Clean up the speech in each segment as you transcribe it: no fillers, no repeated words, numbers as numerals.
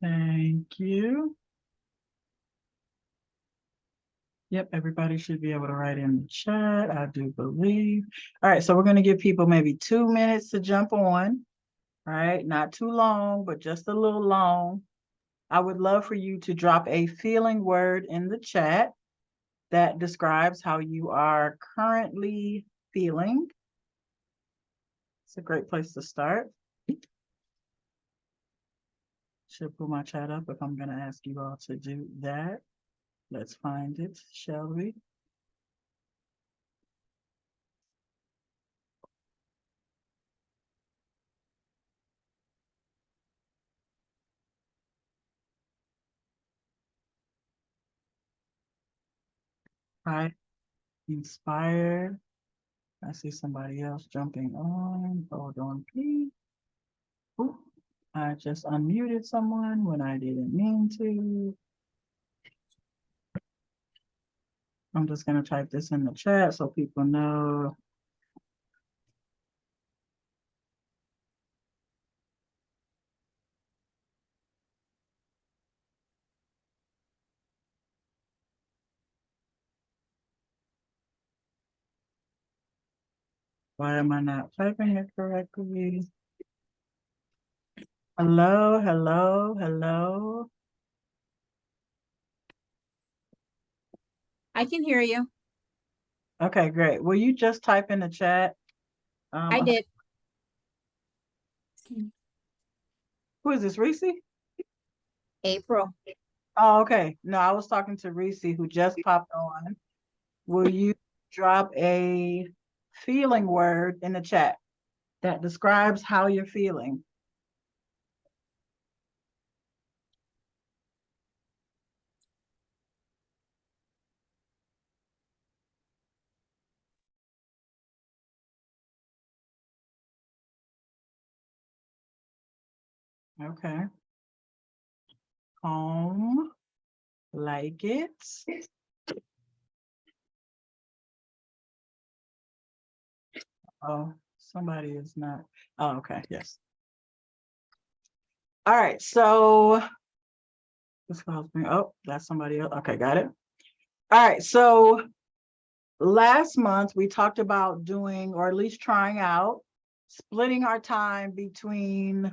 Thank you. Yep, everybody should be able to write in the chat, I do believe. All right, so we're going to give people maybe 2 minutes to jump on, right? Not too long, but just a little long. I would love for you to drop a feeling word in the chat that describes how you are currently feeling. It's a great place to start. Should pull my chat up if I'm going to ask you all to do that. Let's find it, shall we? Right, inspired. I see somebody else jumping on. Hold on, please. Ooh, I just unmuted someone when I didn't mean to. I'm just going to type this in the chat so people know. Why am I not typing it correctly? Hello, hello, hello. I can hear you. Okay, great. Will you just type in the chat? I did. Who is this, Reese? April. Oh, okay. No, I was talking to Reese, who just popped on. Will you drop a feeling word in the chat that describes how you're feeling? Okay. Calm, like it. Oh, somebody is not. Oh, okay. Yes. All right. So this calls me. Oh, that's somebody else. Okay, got it. All right. So last month we talked about doing, or at least trying out, splitting our time between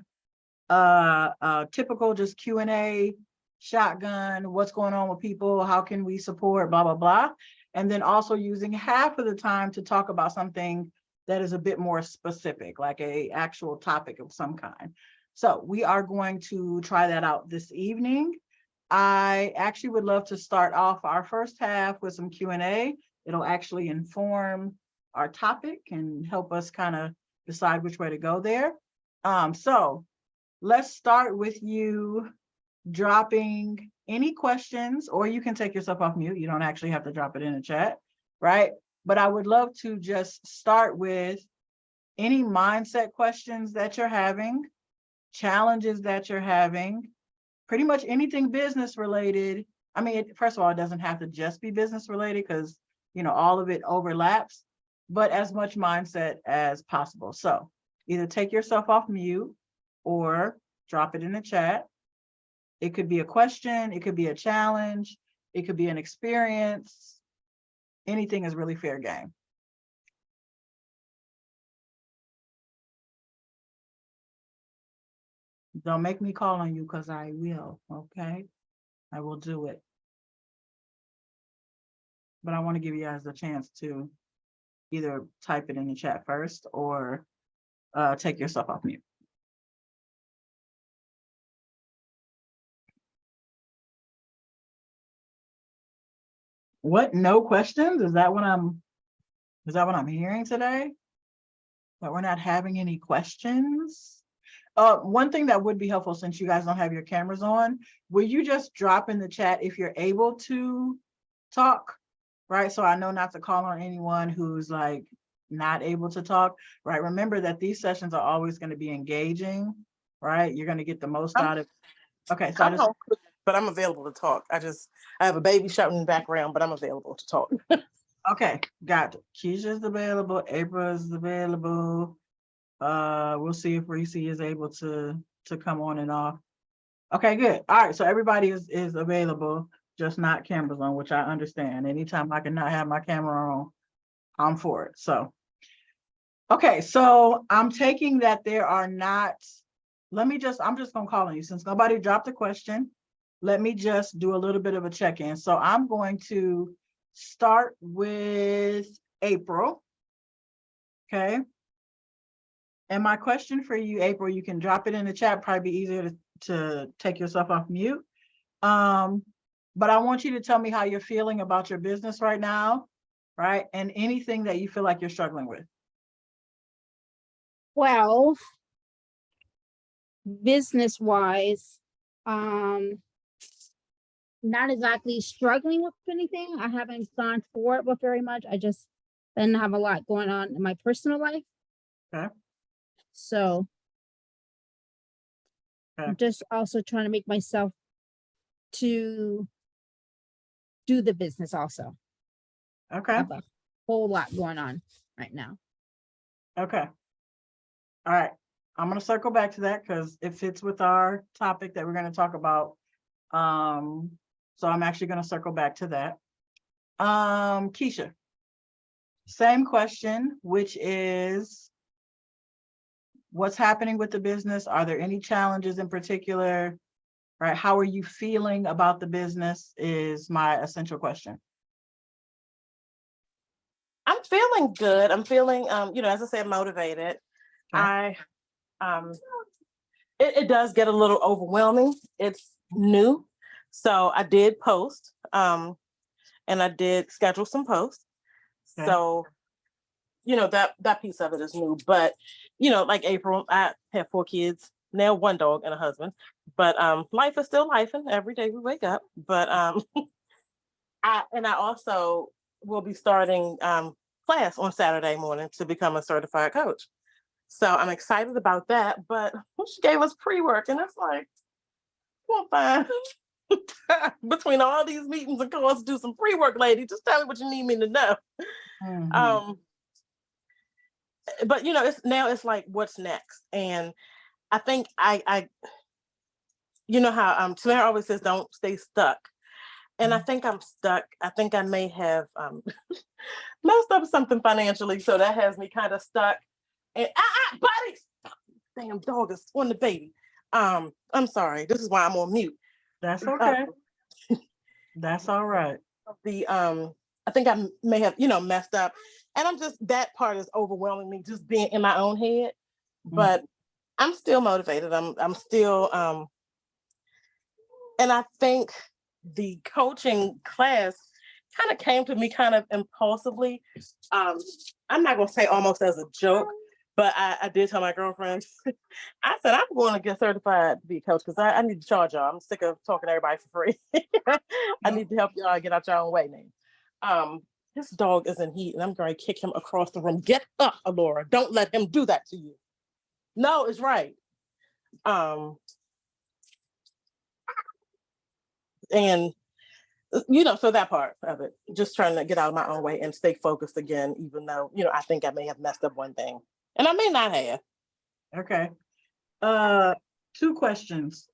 typical just Q&A, shotgun, what's going on with people, how can we support, blah, blah, blah. And then also using half of the time to talk about something that is a bit more specific, like a actual topic of some kind. So we are going to try that out this evening. I actually would love to start off our first half with some Q&A. It'll actually inform our topic and help us kind of decide which way to go there. So let's start with you dropping any questions, or you can take yourself off mute. You don't actually have to drop it in the chat, right? But I would love to just start with any mindset questions that you're having, challenges that you're having, pretty much anything business related. I mean, first of all, it doesn't have to just be business related because, you know, all of it overlaps, but as much mindset as possible. So either take yourself off mute or drop it in the chat. It could be a question, it could be a challenge, it could be an experience. Anything is really fair game. Don't make me call on you because I will, okay? I will do it. But I want to give you guys a chance to either type it in the chat first or take yourself off mute. What? No questions? Is that what I'm hearing today? That we're not having any questions? One thing that would be helpful, since you guys don't have your cameras on, will you just drop in the chat if you're able to talk, right? So I know not to call on anyone who's like not able to talk, right? Remember that these sessions are always going to be engaging, right? You're going to get the most out of it. Okay, so but I'm available to talk. I have a baby shouting in the background, but I'm available to talk. Okay, got it. Keisha's available, April's available. We'll see if Reese is able to come on and off. Okay, good. All right, so everybody is available, just not cameras on, which I understand. Anytime I can not have my camera on, I'm for it. So, okay, so I'm taking that there are not, I'm just gonna call on you since nobody dropped a question. Let me just do a little bit of a check-in. So I'm going to start with April. Okay. And my question for you, April, you can drop it in the chat, probably be easier to take yourself off mute. But I want you to tell me how you're feeling about your business right now, right? And anything that you feel like you're struggling with. Well, business wise, not exactly struggling with anything. I haven't gone for it with very much. I just didn't have a lot going on in my personal life. Okay. So Okay. I'm just also trying to make myself to do the business also. Okay. I have a whole lot going on right now. Okay. All right. I'm going to circle back to that because it fits with our topic that we're going to talk about. So I'm actually going to circle back to that. Keisha, same question, which is what's happening with the business? Are there any challenges in particular? Right? How are you feeling about the business is my essential question. I'm feeling good. I'm feeling, as I said, motivated. Okay. It does get a little overwhelming. It's new. So I did post, and I did schedule some posts. Okay. So, that piece of it is new. But, like April, I have 4 kids, now 1 dog and a husband. But life is still life, and every day we wake up. But I also will be starting class on Saturday morning to become a certified coach. So I'm excited about that. But she gave us pre-work, and it's like, well, fine. Between all these meetings and calls, do some pre-work, lady. Just tell me what you need me to know. Mhm. But it's like, what's next? And I think I how Tamara always says, don't stay stuck. And I think I'm stuck. I think I may have messed up something financially, so that has me kind of stuck. And buddy, damn dog is on the baby. I'm sorry. This is why I'm on mute. That's okay. That's all right. I think I may have messed up, and I'm just, that part is overwhelming me, just being in my own head. But I'm still motivated. I'm still and I think the coaching class kind of came to me kind of impulsively. I'm not gonna say almost as a joke, but I did tell my girlfriend, I said, I'm going to get certified to be a coach because I need to charge y'all. I'm sick of talking to everybody for free. I need to help y'all get out your own way now. This dog is in heat and I'm going to kick him across the room. Get up, Alora. Don't let him do that to you. No, it's right. And so that part of it, just trying to get out of my own way and stay focused again, even though, I think I may have messed up one thing and I may not have. Okay. 2 questions.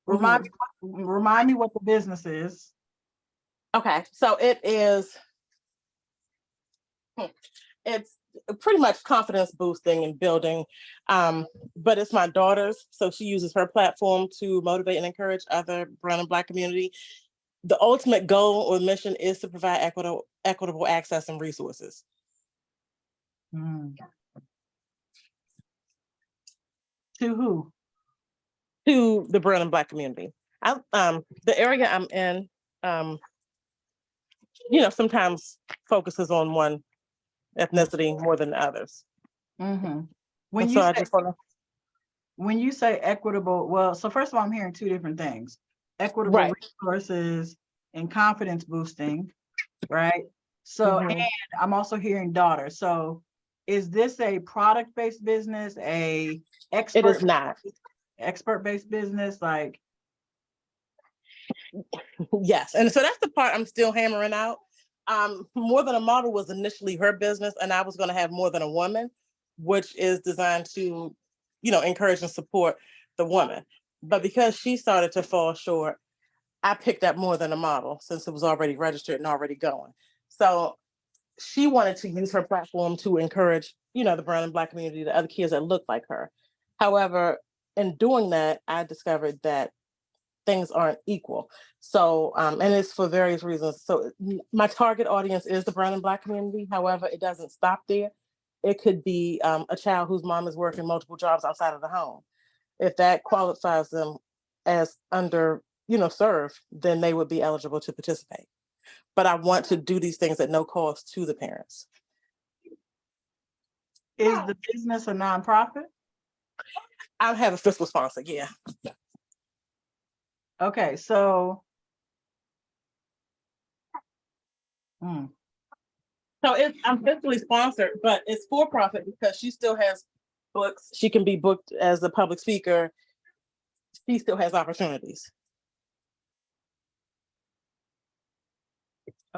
Remind me what the business is. Okay. So it's pretty much confidence boosting and building. But it's my daughter's. So she uses her platform to motivate and encourage other brown and Black community. The ultimate goal or mission is to provide equitable access and resources. To who? To the brown and Black community. The area I'm in, sometimes focuses on one ethnicity more than others. When you say equitable, well, so first of all, I'm hearing 2 different things: equitable resources and confidence boosting, right? So, and I'm also hearing daughter. So, is this a product-based business, a expert? It is not. Expert-based business, like? Yes, and so that's the part I'm still hammering out. More Than a Model was initially her business, and I was going to have More Than a Woman, which is designed to, encourage and support the woman. But because she started to fall short, I picked up more than a model since it was already registered and already going. So she wanted to use her platform to encourage, the brown and Black community, the other kids that look like her. However, in doing that, I discovered that things aren't equal. So, and it's for various reasons. So my target audience is the brown and Black community. However, it doesn't stop there. It could be a child whose mom is working multiple jobs outside of the home. If that qualifies them as under, served, then they would be eligible to participate. But I want to do these things at no cost to the parents. Is the business a nonprofit? I have a fiscal sponsor, yeah. Okay, so. So I'm fiscally sponsored, but it's for profit because she still has books. She can be booked as a public speaker. She still has opportunities.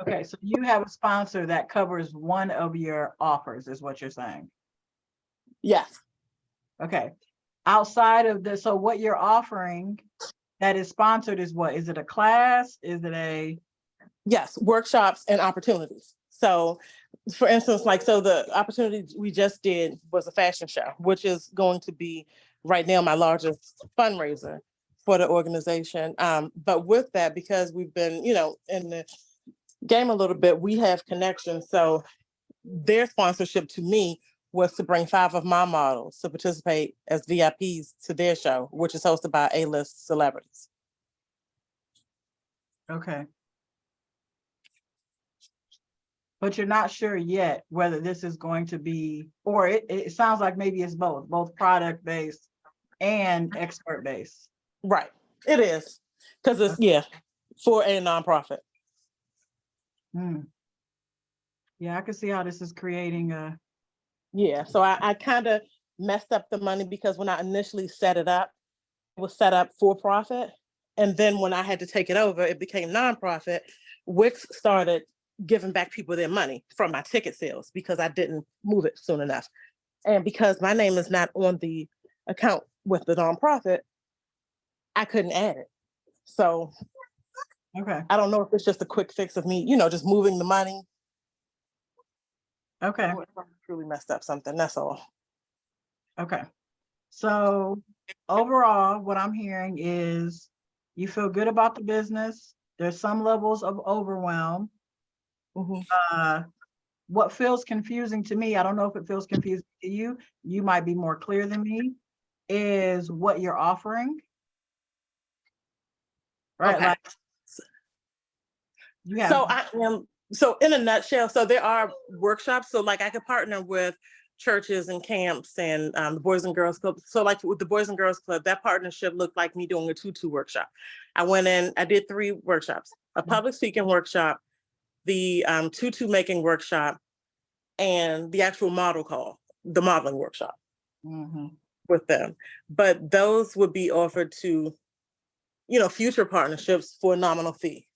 Okay, so you have a sponsor that covers one of your offers, is what you're saying. Yes. Okay. Outside of this, so what you're offering that is sponsored is what? Is it a class? Is it a? Yes, workshops and opportunities. So for instance, so the opportunity we just did was a fashion show, which is going to be right now my largest fundraiser for the organization. But with that, because we've been, in the game a little bit, we have connections. So their sponsorship to me was to bring 5 of my models to participate as VIPs to their show, which is hosted by A-list celebrities. Okay. But you're not sure yet whether this is going to be, or it sounds like maybe it's both product-based and expert-based. Right. It is. Because it's, for a nonprofit. Yeah, I can see how this is creating a. Yeah, so I kind of messed up the money because when I initially set it up, it was set up for profit. And then when I had to take it over, it became nonprofit. Wix started giving back people their money from my ticket sales because I didn't move it soon enough. And because my name is not on the account with the nonprofit, I couldn't add it. So Okay. I don't know if it's just a quick fix of me, just moving the money. Okay. I truly messed up something, that's all. Okay. So overall, what I'm hearing is you feel good about the business. There's some levels of overwhelm. What feels confusing to me, I don't know if it feels confusing to you, you might be more clear than me, is what you're offering. Right. Okay. Like you have. So in a nutshell, so there are workshops. So I could partner with churches and camps and the Boys and Girls Club. So with the Boys and Girls Club, that partnership looked like me doing a tutu workshop. I went in, I did 3 workshops, a public speaking workshop, the tutu making workshop, and the actual model call, the modeling workshop with them. But those would be offered to, future partnerships for a nominal fee.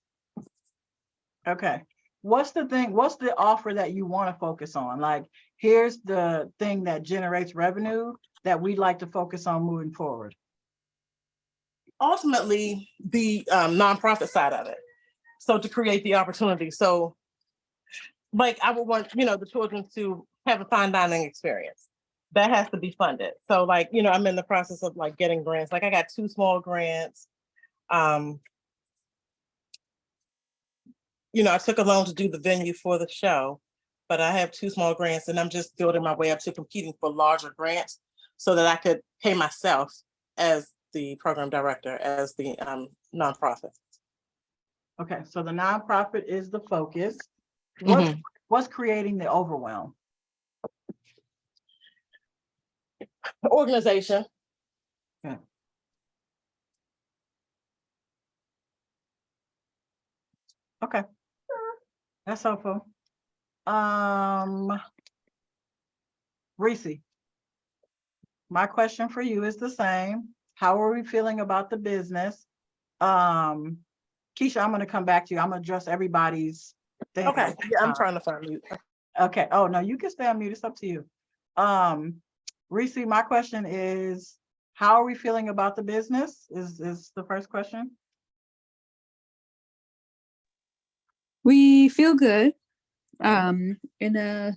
Okay. What's the offer that you want to focus on? Like, here's the thing that generates revenue that we'd like to focus on moving forward. Ultimately, the nonprofit side of it. So to create the opportunity. So I would want, the children to have a fine dining experience. That has to be funded. So I'm in the process of getting grants. I got 2 small grants. I took a loan to do the venue for the show, but I have 2 small grants and I'm just building my way up to competing for larger grants so that I could pay myself as the program director, as the nonprofit. Okay, so the nonprofit is the focus. Mm-hmm. What's creating the overwhelm? Organization. Okay. Okay. That's helpful. Reese, my question for you is the same. How are we feeling about the business? Keisha, I'm going to come back to you. I'm going to address everybody's thing. Okay. Yeah, I'm trying to find mute. Okay. Oh, no, you can stay on mute. It's up to you. Reese, my question is, how are we feeling about the business is the first question. We feel good. In a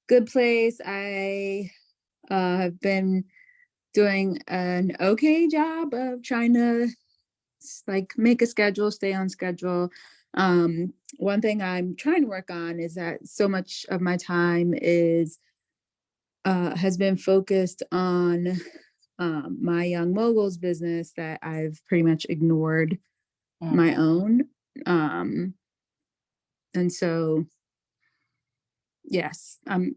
good place. I have been doing an okay job of trying to like make a schedule, stay on schedule. One thing I'm trying to work on is that so much of my time is has been focused on my young moguls business that I've pretty much ignored my own. And so, yes, I'm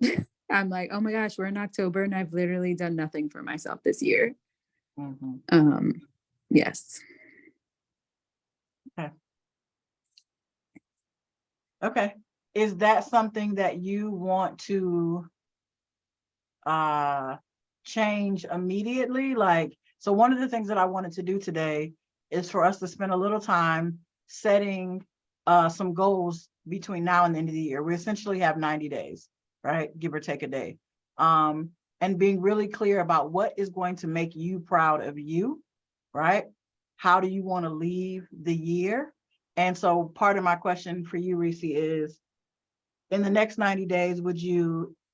I'm like, oh my gosh, we're in October and I've literally done nothing for myself this year. Yes. Okay. Is that something that you want to change immediately? Like, so one of the things that I wanted to do today is for us to spend a little time setting some goals between now and the end of the year. We essentially have 90 days, right? Give or take a day. And being really clear about what is going to make you proud of you, right? How do you want to leave the year? And so part of my question for you, Reese, is in the next 90 days,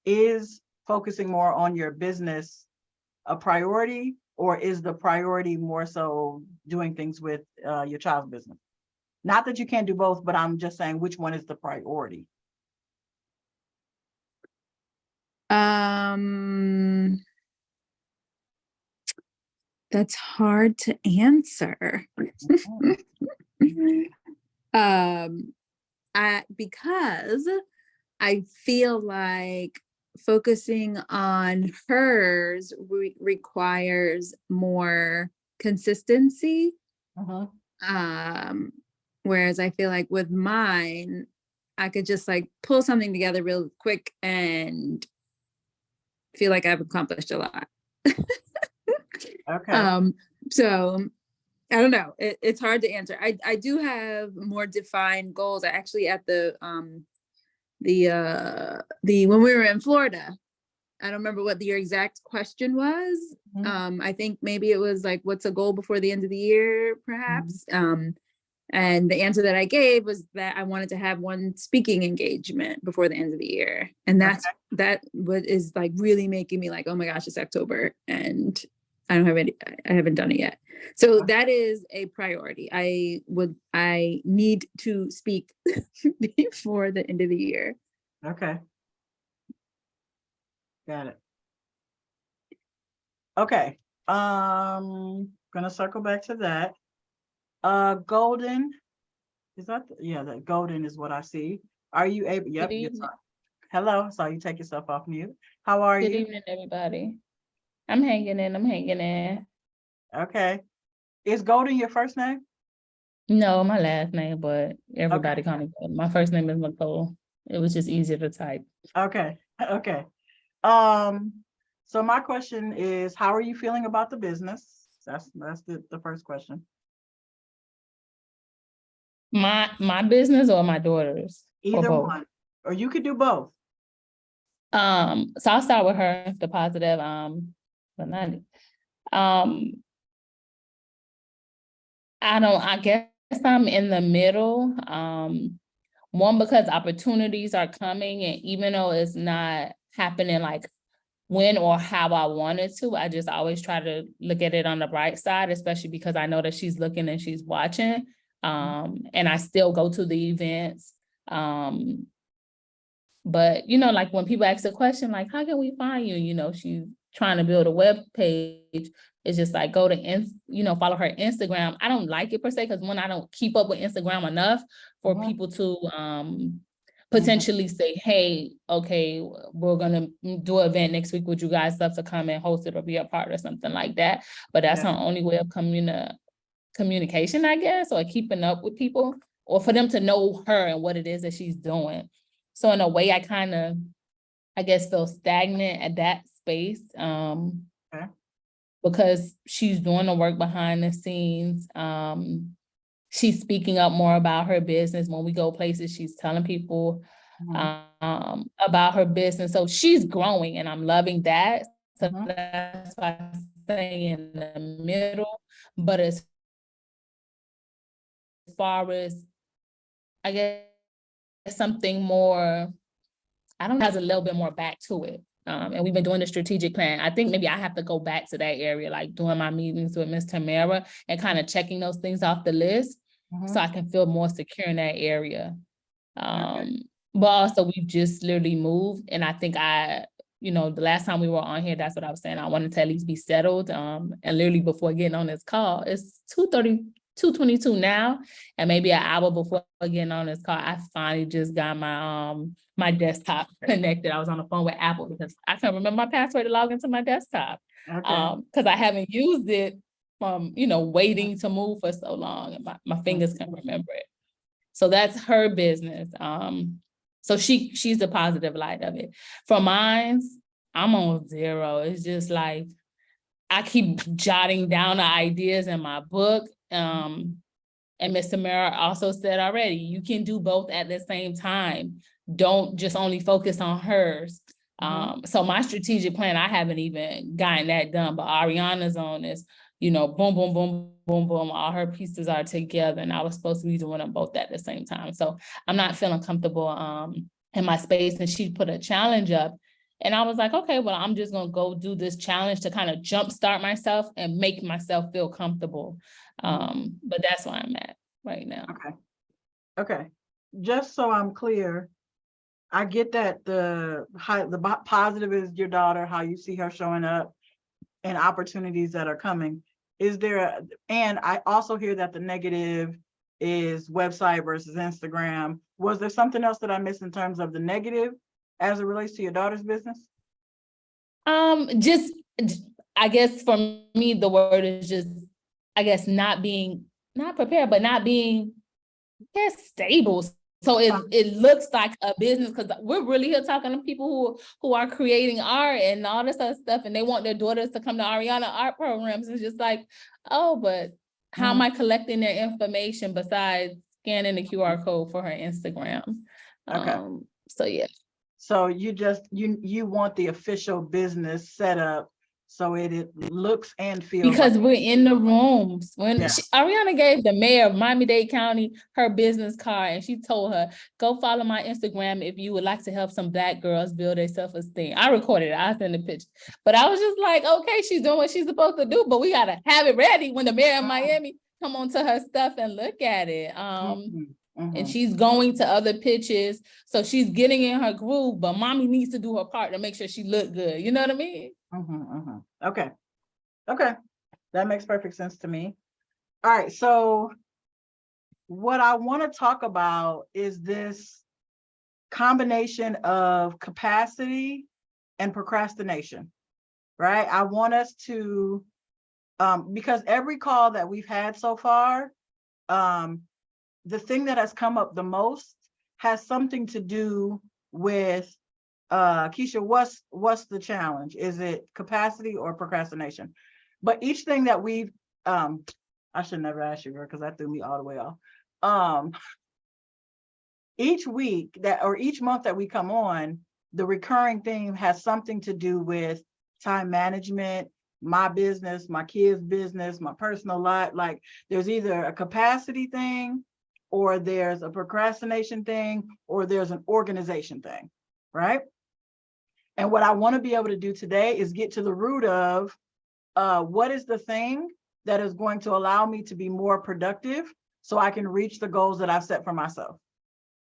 is focusing more on your business a priority, or is the priority more so doing things with your child's business? Not that you can't do both, but I'm just saying which one is the priority? That's hard to answer. Because I feel like focusing on hers requires more consistency. Whereas I feel like with mine, I could just like pull something together real quick and feel like I've accomplished a lot. Okay. So I don't know. It's hard to answer. I do have more defined goals. I actually at the when we were in Florida, I don't remember what your exact question was. I think maybe it was like, what's a goal before the end of the year, perhaps? And the answer that I gave was that I wanted to have one speaking engagement before the end of the year. And that's what is like really making me like, oh my gosh, it's October and I haven't done it yet. So that is a priority. I need to speak before the end of the year. Okay. Got it. Okay. Gonna circle back to that. Golden, is that, that golden is what I see. Are you able, yep, hello, saw you take yourself off mute. How are you? Good evening, everybody. I'm hanging in. Okay. Is Golden your first name? No, my last name, but everybody call me Golden. My first name is Nicole. It was just easier to type. Okay. Okay. So my question is, how are you feeling about the business? That's the first question. My business or my daughter's? Either one, or you could do both. So I'll start with her, the positive, but not, I guess I'm in the middle. One, because opportunities are coming, and even though it's not happening like when or how I wanted to, I just always try to look at it on the bright side, especially because I know that she's looking and she's watching. And I still go to the events. But like when people ask the question, like, how can we find you? She's trying to build a web page. It's just like, go to, follow her Instagram. I don't like it per se, because when I don't keep up with Instagram enough for people to potentially say, hey, okay, we're gonna do an event next week. Would you guys love to come and host it or be a part or something like that? But that's her only way of communication, I guess, or keeping up with people, or for them to know her and what it is that she's doing. So in a way, I kind of, I guess, feel stagnant at that space, because she's doing the work behind the scenes. She's speaking up more about her business. When we go places, she's telling people about her business. So she's growing, and I'm loving that. So that's why I stay in the middle, but as far as, I guess, something more, I don't know, has a little bit more back to it. And we've been doing the strategic plan. I think maybe I have to go back to that area, like doing my meetings with Ms. Tamara and kind of checking those things off the list so I can feel more secure in that area. But also we've just literally moved, and I think the last time we were on here, that's what I was saying. I wanted to at least be settled. And literally before getting on this call, it's 2:22 now, and maybe an hour before getting on this call, I finally just got my my desktop connected. I was on the phone with Apple because I couldn't remember my password to log into my desktop. Because I haven't used it from waiting to move for so long, and my fingers can't remember it. So that's her business. So she's the positive light of it. For mine, I'm on 0. It's just like I keep jotting down the ideas in my book. And Ms. Tamara also said already, you can do both at the same time. Don't just only focus on hers. So my strategic plan, I haven't even gotten that done, but Ariana's on this, boom, boom, boom, boom, boom. All her pieces are together, and I was supposed to be doing them both at the same time. So I'm not feeling comfortable in my space, and she put a challenge up. And I was like, okay, well, I'm just going to go do this challenge to kind of jumpstart myself and make myself feel comfortable. But that's where I'm at right now. Okay. Just so I'm clear, I get that the positive is your daughter, how you see her showing up and opportunities that are coming. And I also hear that the negative is website versus Instagram. Was there something else that I missed in terms of the negative as it relates to your daughter's business? Just, I guess for me, the word is just, I guess, not prepared, but not being stable. So it looks like a business, because we're really here talking to people who are creating art and all this other stuff, and they want their daughters to come to Ariana art programs. It's just like, oh, but how am I collecting their information besides scanning the QR code for her Instagram? So yeah. So you want the official business set up so it looks and feels because like we're in the rooms. Ariana gave the mayor of Miami-Dade County her business card, and she told her, go follow my Instagram if you would like to help some Black girls build their self-esteem. I recorded it. I sent the picture. But I was just like, okay, she's doing what she's supposed to do, but we got to have it ready when the mayor of Miami come onto her stuff and look at it. And she's going to other pitches. So she's getting in her groove, but mommy needs to do her part to make sure she look good. You know what I mean? Okay. That makes perfect sense to me. All right. So what I want to talk about is this combination of capacity and procrastination, right? I want us to, because every call that we've had so far, the thing that has come up the most has something to do with Keisha, what's the challenge? Is it capacity or procrastination? But each thing that we've I should never ask you, because that threw me all the way off. Each week or each month that we come on, the recurring theme has something to do with time management, my business, my kids' business, my personal life. Like there's either a capacity thing, or there's a procrastination thing, or there's an organization thing, right? And what I want to be able to do today is get to the root of what is the thing that is going to allow me to be more productive so I can reach the goals that I've set for myself.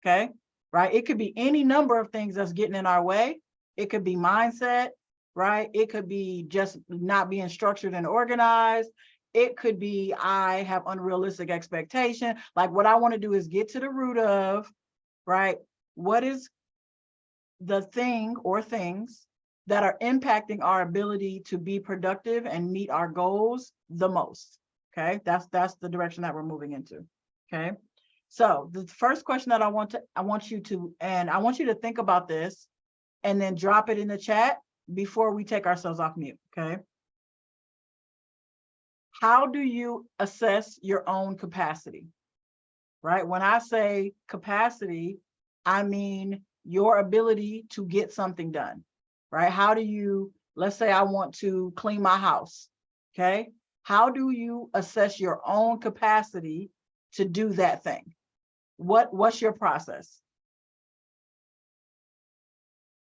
Okay, right? It could be any number of things that's getting in our way. It could be mindset, right? It could be just not being structured and organized. It could be I have unrealistic expectation. Like what I want to do is get to the root of, right? What is the thing or things that are impacting our ability to be productive and meet our goals the most? Okay, that's the direction that we're moving into. Okay, so the first question that I want you to think about this and then drop it in the chat before we take ourselves off mute. Okay, how do you assess your own capacity? Right, when I say capacity, I mean your ability to get something done, right? How do you, let's say I want to clean my house. Okay. How do you assess your own capacity to do that thing? What's your process?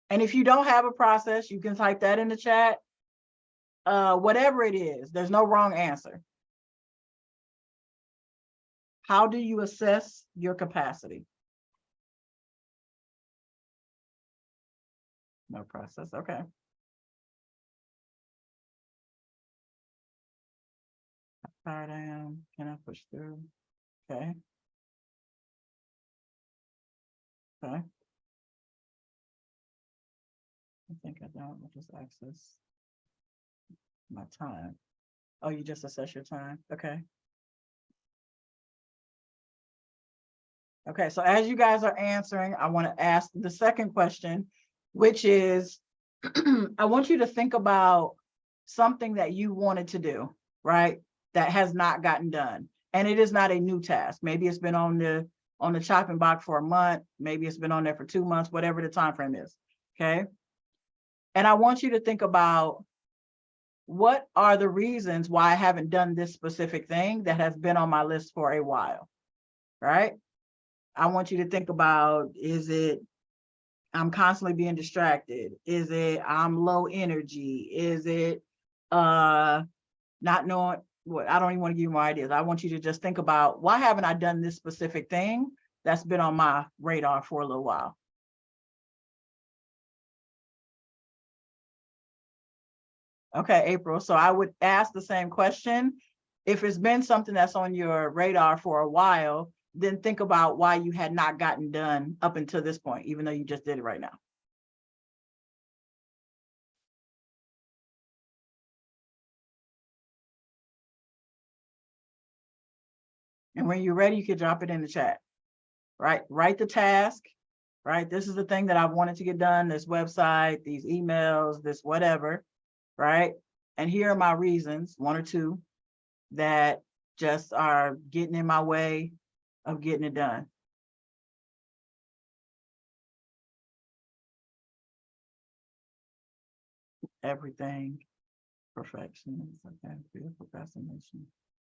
And if you don't have a process, you can type that in the chat. Whatever it is, there's no wrong answer. How do you assess your capacity? No process, okay. How tired I am, can I push through? Okay. Okay. I think I don't, I'll just access my time. Oh, you just assess your time, okay. Okay, so as you guys are answering, I want to ask the second question, which is, I want you to think about something that you wanted to do, right? That has not gotten done. And it is not a new task. Maybe it's been on the chopping block for a month, maybe it's been on there for 2 months, whatever the time frame is. Okay. And I want you to think about what are the reasons why I haven't done this specific thing that has been on my list for a while, right? I want you to think about, is it I'm constantly being distracted? Is it I'm low energy? Is it not knowing what? I don't even want to give you more ideas. I want you to just think about, why haven't I done this specific thing that's been on my radar for a little while? Okay, April. So I would ask the same question. If it's been something that's on your radar for a while, then think about why you had not gotten done up until this point, even though you just did it right now. And when you're ready, you can drop it in the chat, right? Write the task, right? This is the thing that I wanted to get done, this website, these emails, this whatever, right? And here are my reasons, 1 or 2, that just are getting in my way of getting it done. Everything, perfection, okay, fear, procrastination,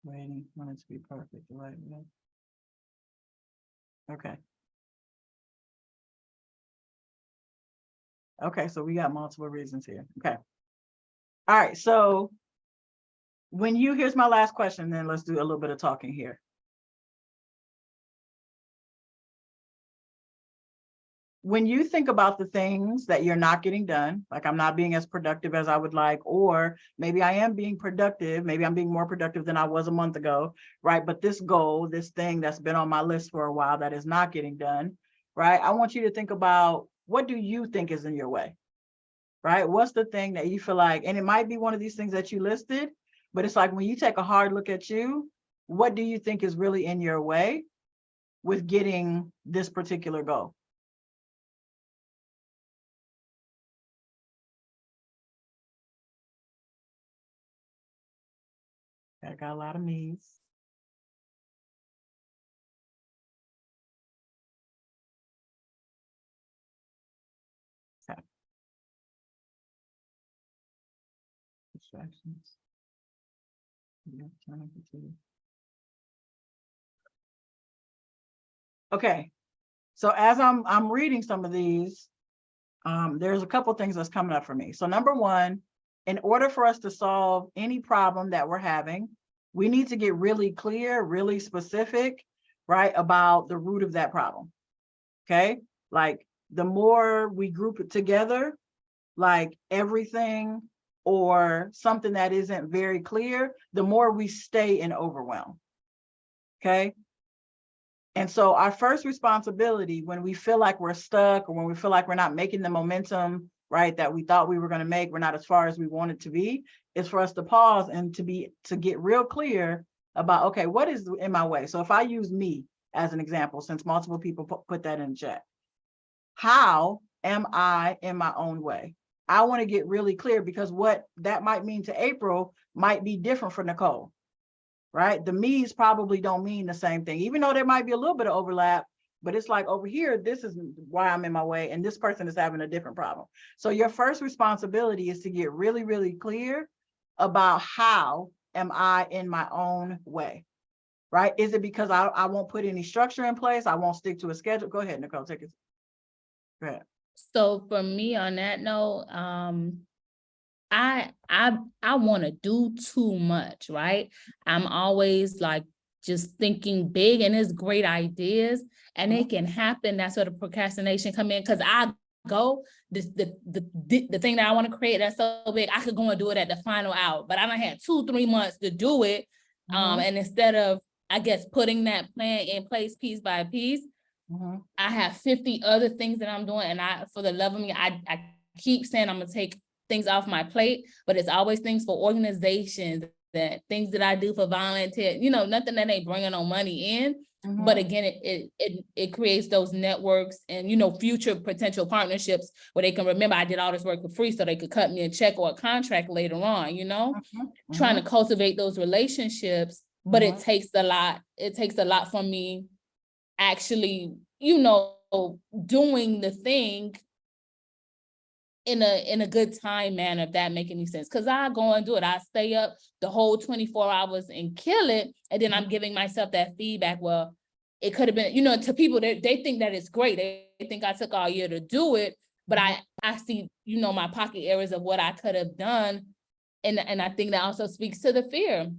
waiting, want it to be perfect, the right way. Okay. Okay, so we got multiple reasons here. Okay. All right, so here's my last question, then let's do a little bit of talking here. When you think about the things that you're not getting done, like I'm not being as productive as I would like, or maybe I am being productive, maybe I'm being more productive than I was a month ago, right? But this goal, this thing that's been on my list for a while that is not getting done, right? I want you to think about, what do you think is in your way, right? What's the thing that you feel like, and it might be one of these things that you listed, but it's like when you take a hard look at you, what do you think is really in your way with getting this particular goal? I got a lot of me's. Okay. Distractions. Yeah, time to. Okay, so as I'm reading some of these, there's a couple things that's coming up for me. So number one, in order for us to solve any problem that we're having, we need to get really clear, really specific, right, about the root of that problem. Okay, like the more we group it together, like everything or something that isn't very clear, the more we stay in overwhelm. Okay. And so our first responsibility when we feel like we're stuck, or when we feel like we're not making the momentum, right, that we thought we were going to make, we're not as far as we want it to be, is for us to pause and to get real clear about, okay, what is in my way? So if I use me as an example, since multiple people put that in chat, how am I in my own way? I want to get really clear, because what that might mean to April might be different for Nicole. Right? The me's probably don't mean the same thing, even though there might be a little bit of overlap, but it's like over here, this is why I'm in my way, and this person is having a different problem. So your first responsibility is to get really, really clear about how am I in my own way, right? Is it because I won't put any structure in place? I won't stick to a schedule? Go ahead, Nicole, take it. Go ahead. So for me on that note, I want to do too much, right? I'm always like just thinking big, and it's great ideas, and it can happen. That's where the procrastination come in, because I go the thing that I want to create that's so big, I could go and do it at the final hour, but I done had 2-3 months to do it. And instead of, I guess, putting that plan in place piece by piece, I have 50 other things that I'm doing, and for the love of me, I keep saying I'm gonna take things off my plate, but it's always things for organizations, that things that I do for volunteer, nothing that ain't bringing no money in. But again, it creates those networks and, future potential partnerships where they can remember I did all this work for free, so they could cut me a check or a contract later on, trying to cultivate those relationships. But it takes a lot. It takes a lot from me actually, doing the thing in a good time manner, if that make any sense. Because I go and do it. I stay up the whole 24 hours and kill it. And then I'm giving myself that feedback. Well, it could have been, to people, they think that it's great. They think I took all year to do it. But I see, my pocket areas of what I could have done. And I think that also speaks to the fear.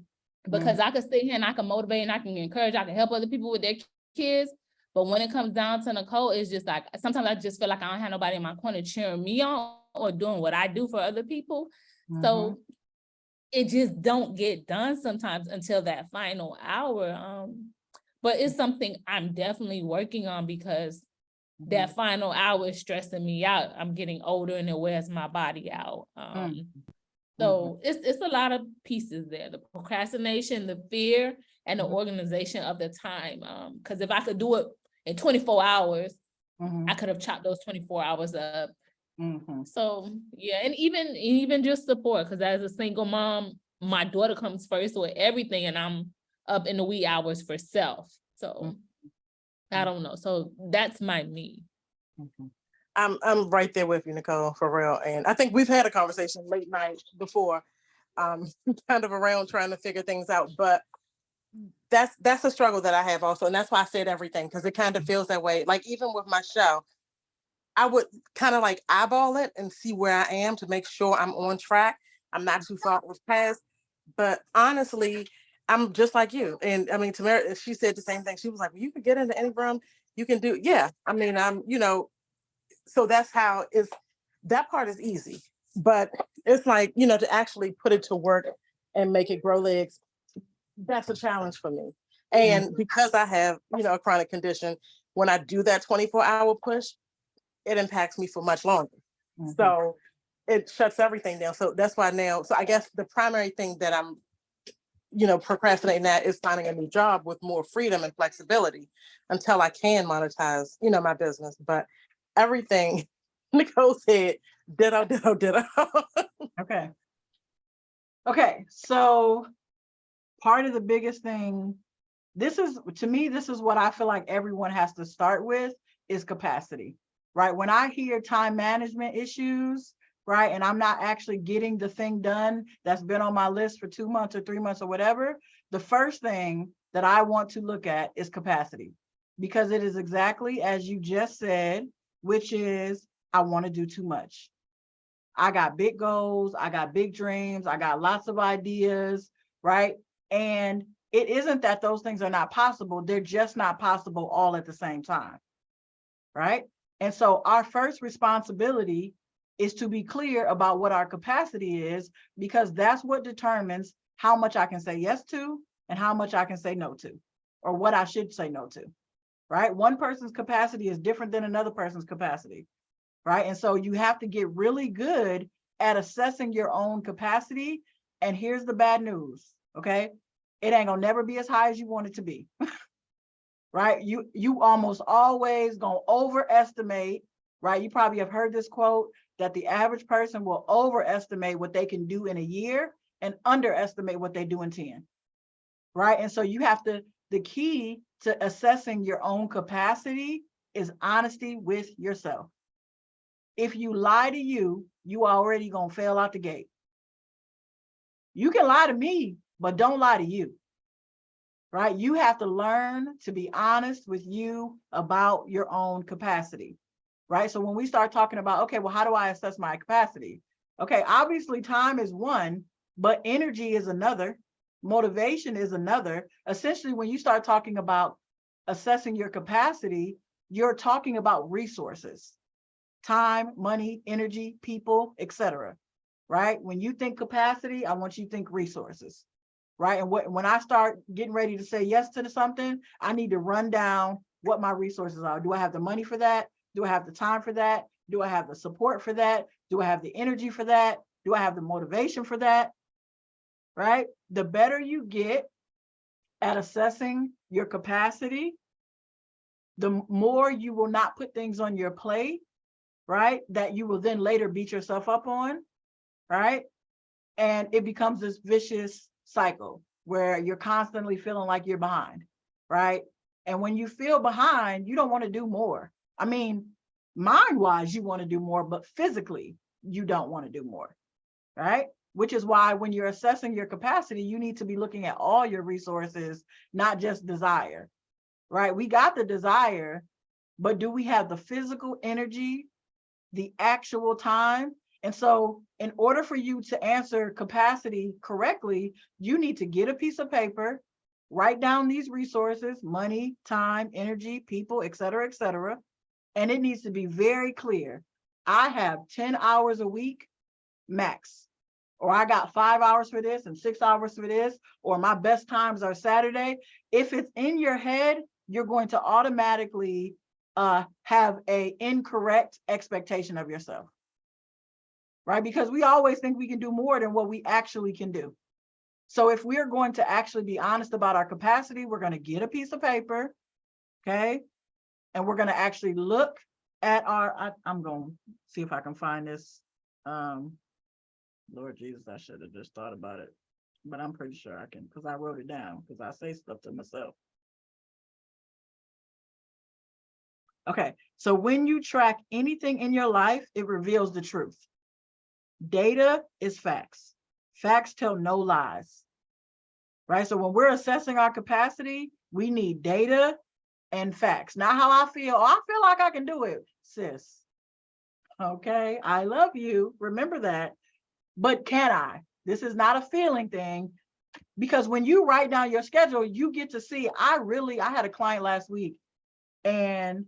Because I could sit here and I can motivate and I can encourage, I can help other people with their kids. But when it comes down to Nicole, it's just like, sometimes I just feel like I don't have nobody in my corner cheering me on or doing what I do for other people. So it just don't get done sometimes until that final hour. But it's something I'm definitely working on, because that final hour is stressing me out. I'm getting older and it wears my body out. So it's a lot of pieces there: the procrastination, the fear, and the organization of the time. Because if I could do it in 24 hours, I could have chopped those 24 hours up. So yeah, and even just support, because as a single mom, my daughter comes first with everything, and I'm up in the wee hours for self. So I don't know. So that's my me. I'm right there with you, Nicole, for real. And I think we've had a conversation late night before, kind of around trying to figure things out. But that's a struggle that I have also. And that's why I said everything, because it kind of feels that way. Like even with my show, I would kind of like eyeball it and see where I am to make sure I'm on track. I'm not too far past. But honestly, I'm just like you. And I mean, Tamara, she said the same thing. She was like, well, you could get into any room, you can do. Yeah. I mean, so that's how that part is easy. But it's like, to actually put it to work and make it grow legs, that's a challenge for me. And because I have, a chronic condition, when I do that 24-hour push, it impacts me for much longer. So it shuts everything down. So that's why now, so I guess the primary thing that I'm, procrastinating at is finding a new job with more freedom and flexibility until I can monetize, my business. But everything Nicole said, ditto, ditto, ditto. Okay. So part of the biggest thing, to me, this is what I feel like everyone has to start with, is capacity, right? When I hear time management issues, right, and I'm not actually getting the thing done that's been on my list for 2 months or 3 months or whatever, the first thing that I want to look at is capacity, because it is exactly as you just said, which is I want to do too much. I got big goals, I got big dreams, I got lots of ideas, right? And it isn't that those things are not possible, they're just not possible all at the same time, right? And so our first responsibility is to be clear about what our capacity is, because that's what determines how much I can say yes to and how much I can say no to, or what I should say no to, right? One person's capacity is different than another person's capacity, right? And so you have to get really good at assessing your own capacity. And here's the bad news, okay? It ain't gonna never be as high as you want it to be, right? You almost always gonna overestimate, right? You probably have heard this quote, that the average person will overestimate what they can do in a year and underestimate what they do in 10, right? And so you have to, the key to assessing your own capacity is honesty with yourself. If you lie to you, you already gonna fail out the gate. You can lie to me, but don't lie to you. Right? You have to learn to be honest with you about your own capacity. Right? So when we start talking about, okay, well, how do I assess my capacity? Okay, obviously time is one, but energy is another. Motivation is another. Essentially, when you start talking about assessing your capacity, you're talking about resources, time, money, energy, people, etc. Right? When you think capacity, I want you to think resources. Right? And when I start getting ready to say yes to something, I need to run down what my resources are. Do I have the money for that? Do I have the time for that? Do I have the support for that? Do I have the energy for that? Do I have the motivation for that? Right? The better you get at assessing your capacity, the more you will not put things on your plate, right? That you will then later beat yourself up on, right? And it becomes this vicious cycle where you're constantly feeling like you're behind, right? And when you feel behind, you don't want to do more. I mean, mind-wise, you want to do more, but physically, you don't want to do more, right? Which is why when you're assessing your capacity, you need to be looking at all your resources, not just desire, right? We got the desire, but do we have the physical energy, the actual time? And so in order for you to answer capacity correctly, you need to get a piece of paper, write down these resources, money, time, energy, people, et cetera, and it needs to be very clear. I have 10 hours a week max, or I got 5 hours for this and 6 hours for this, or my best times are Saturday. If it's in your head, you're going to automatically have an incorrect expectation of yourself, right? Because we always think we can do more than what we actually can do. So if we're going to actually be honest about our capacity, we're going to get a piece of paper, okay? And we're going to actually look at I'm going to see if I can find this. Lord Jesus, I should have just thought about it, but I'm pretty sure I can, because I wrote it down, because I say stuff to myself. Okay, so when you track anything in your life, it reveals the truth. Data is facts. Facts tell no lies, right? So when we're assessing our capacity, we need data and facts. Not how I feel. Oh, I feel like I can do it, sis. Okay, I love you. Remember that. But can I? This is not a feeling thing, because when you write down your schedule, you get to see, I had a client last week and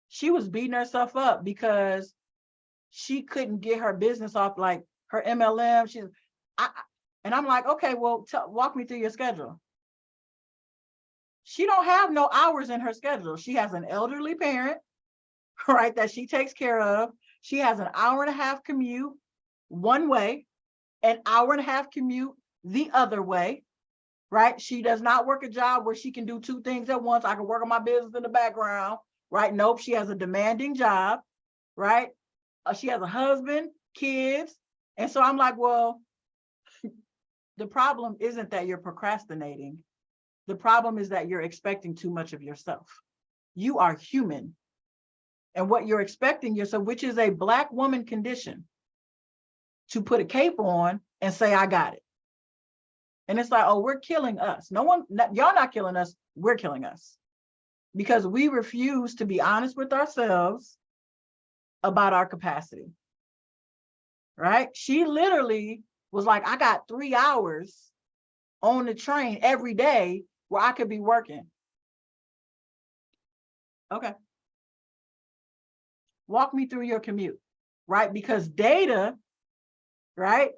she was beating herself up because she couldn't get her business off, like her MLM. And I'm like, okay, well, walk me through your schedule. She don't have no hours in her schedule. She has an elderly parent, right, that she takes care of. She has an hour-and-a-half commute one way, an hour-and-a-half commute the other way, right? She does not work a job where she can do two things at once. I can work on my business in the background, right? Nope, she has a demanding job, right? She has a husband, kids. And so I'm like, well, the problem isn't that you're procrastinating. The problem is that you're expecting too much of yourself. You are human. And what you're expecting yourself, which is a Black woman condition, to put a cape on and say, I got it. And it's like, oh, we're killing us. Y'all not killing us, we're killing us. Because we refuse to be honest with ourselves about our capacity, right? She literally was like, I got 3 hours on the train every day where I could be working. Okay. Walk me through your commute, right? Because data, right?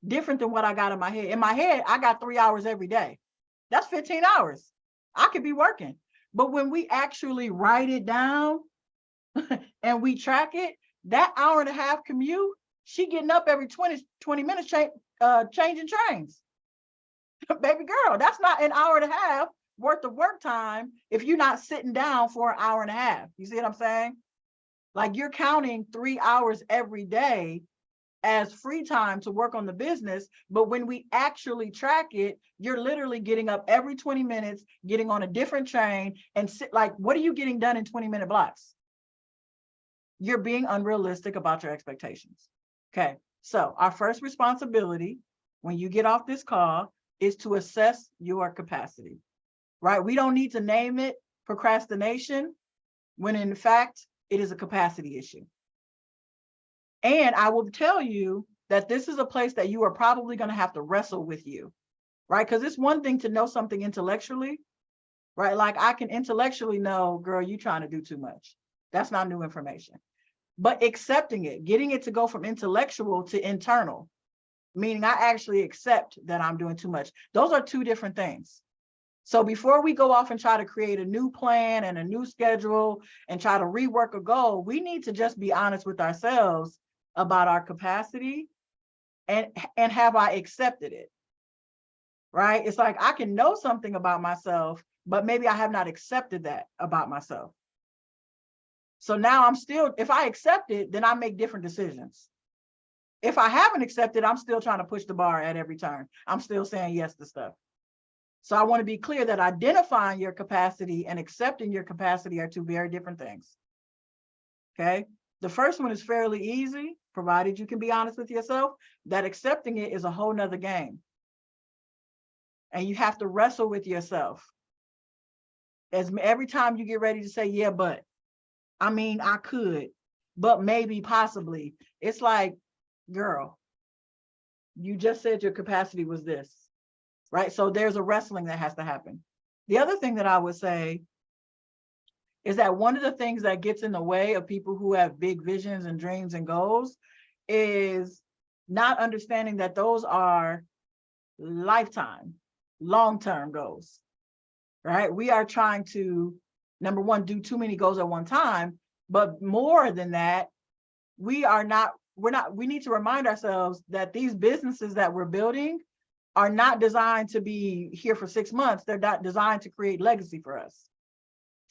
Different than what I got in my head. In my head, I got 3 hours every day. That's 15 hours. I could be working. But when we actually write it down and we track it, that hour-and-a-half commute, she getting up every 20 minutes changing trains. Baby girl, that's not an hour-and-a-half worth of work time if you're not sitting down for an hour-and-a-half. You see what I'm saying? Like, you're counting 3 hours every day as free time to work on the business. But when we actually track it, you're literally getting up every 20 minutes, getting on a different train and what are you getting done in 20-minute blocks? You're being unrealistic about your expectations. Okay, so our first responsibility when you get off this call is to assess your capacity, right? We don't need to name it procrastination when in fact it is a capacity issue. And I will tell you that this is a place that you are probably going to have to wrestle with you, right? Because it's one thing to know something intellectually, right? Like I can intellectually know, girl, you trying to do too much. That's not new information. But accepting it, getting it to go from intellectual to internal, meaning I actually accept that I'm doing too much. Those are two different things. So before we go off and try to create a new plan and a new schedule and try to rework a goal, we need to just be honest with ourselves about our capacity and have I accepted it, right? It's like I can know something about myself, but maybe I have not accepted that about myself. So now I'm still, if I accept it, then I make different decisions. If I haven't accepted, I'm still trying to push the bar at every turn. I'm still saying yes to stuff. So I want to be clear that identifying your capacity and accepting your capacity are two very different things. Okay. The first one is fairly easy, provided you can be honest with yourself. That accepting it is a whole nother game. And you have to wrestle with yourself. As every time you get ready to say, yeah, but I mean, I could, but maybe, possibly. It's like, girl, you just said your capacity was this, right? So there's a wrestling that has to happen. The other thing that I would say is that one of the things that gets in the way of people who have big visions and dreams and goals is not understanding that those are lifetime, long-term goals, right? We are trying to, number one, do too many goals at one time, but more than that, we need to remind ourselves that these businesses that we're building are not designed to be here for 6 months. They're not designed to create legacy for us,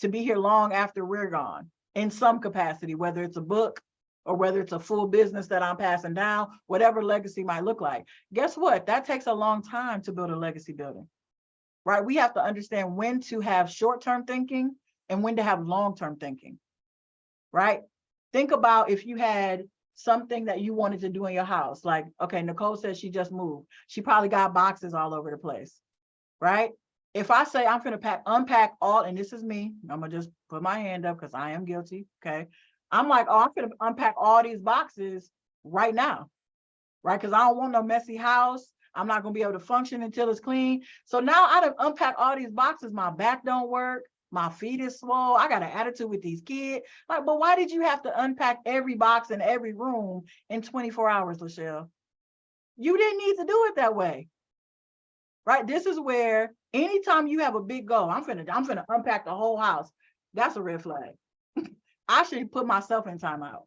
to be here long after we're gone in some capacity, whether it's a book or whether it's a full business that I'm passing down, whatever legacy might look like. Guess what? That takes a long time to build a legacy building, right? We have to understand when to have short-term thinking and when to have long-term thinking, right? Think about if you had something that you wanted to do in your house. Like, okay, Nicole says she just moved. She probably got boxes all over the place, right? If I say I'm going to unpack all, and this is me, I'm going to just put my hand up because I am guilty, okay? I'm like, oh, I'm going to unpack all these boxes right now, right? Because I don't want no messy house. I'm not going to be able to function until it's clean. So now I done unpack all these boxes. My back don't work. My feet is swole. I got an attitude with these kids. Like, but why did you have to unpack every box in every room in 24 hours, Lachelle? You didn't need to do it that way, right? This is where anytime you have a big goal, I'm finna unpack the whole house. That's a red flag. I should put myself in timeout.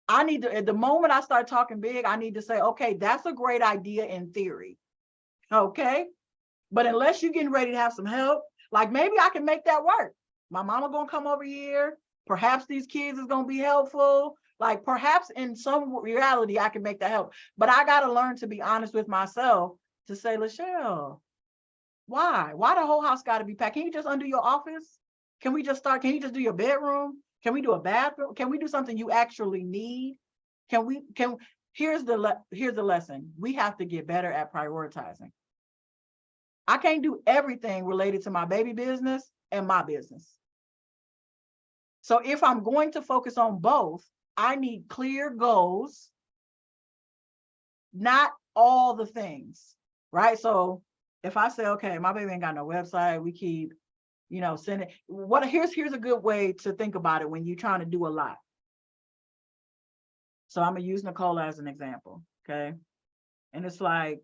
I need to, at the moment I start talking big, I need to say, okay, that's a great idea in theory. Okay. But unless you're getting ready to have some help, like maybe I can make that work. My mama gonna come over here. Perhaps these kids is gonna be helpful. Like perhaps in some reality, I can make that help. But I gotta learn to be honest with myself to say, Lachelle, why? Why the whole house gotta be packed? Can you just undo your office? Can we just start? Can you just do your bedroom? Can we do a bathroom? Can we do something you actually need? Here's the lesson. We have to get better at prioritizing. I can't do everything related to my baby business and my business. So if I'm going to focus on both, I need clear goals, not all the things, right? So if I say, okay, my baby ain't got no website, we keep, sending, here's a good way to think about it when you're trying to do a lot. So I'm gonna use Nicole as an example, okay? And it's like,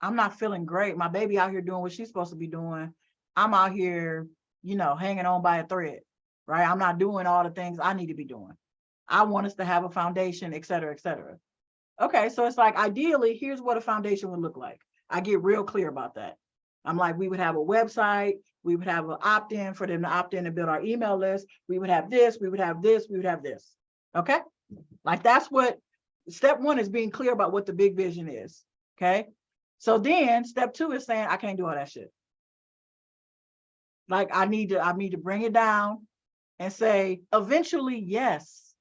I'm not feeling great. My baby out here doing what she's supposed to be doing. I'm out here, hanging on by a thread, right? I'm not doing all the things I need to be doing. I want us to have a foundation, et cetera, et cetera. Okay, so it's like, ideally, here's what a foundation would look like. I get real clear about that. I'm like, we would have a website. We would have an opt-in for them to opt in and build our email list. We would have this, we would have this, we would have this. Okay? Like that's what, step one is being clear about what the big vision is, okay? So then step two is saying, I can't do all that shit. Like I need to bring it down and say, eventually, yes.